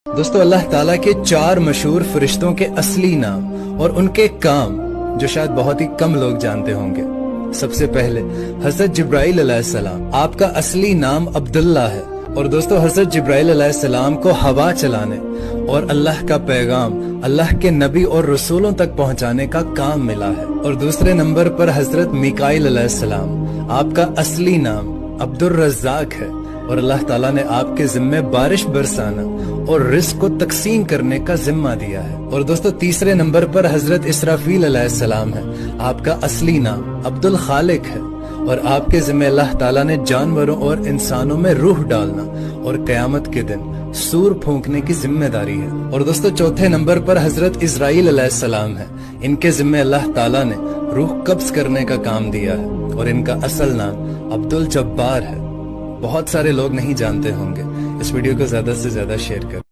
दोस्तों अल्लाह ताला के 4 मशहूर फरिश्तों के असली नाम और उनके काम जो शायद बहुत ही कम लोग जानते होंगे। सबसे पहले हजरत जिब्राइल अलैहिस्सलाम, आपका असली नाम अब्दुल्ला है। और दोस्तों हजरत जिब्राइल अलैहिस्सलाम को हवा चलाने और अल्लाह का पैगाम अल्लाह के नबी और रसूलों तक पहुंचाने का काम मिला है। और दूसरे नंबर पर हजरत मिकाईल अलैहिस्सलाम, आपका असली नाम अब्दुर रज़्ज़ाक है और अल्लाह ताला ने आपके जिम्मे बारिश बरसाना और रिस्क को तकसीम करने का जिम्मा दिया है। और दोस्तों तीसरे नंबर पर हजरत इसराफील अलैहिस्सलाम है, आपका असली नाम अब्दुल खालिक है और आपके जिम्मे अल्लाह ताला ने जानवरों और इंसानों में रूह डालना और कयामत के दिन सूर फूंकने की जिम्मेदारी है। और दोस्तों चौथे नंबर पर हजरत इजराइल अलैहिस्सलाम है, इनके जिम्मे अल्लाह ताला ने रूह कब्ज करने का काम दिया है और इनका असल नाम अब्दुल जब्बार है। बहुत सारे लोग नहीं जानते होंगे। इस वीडियो को ज्यादा से ज्यादा शेयर करें।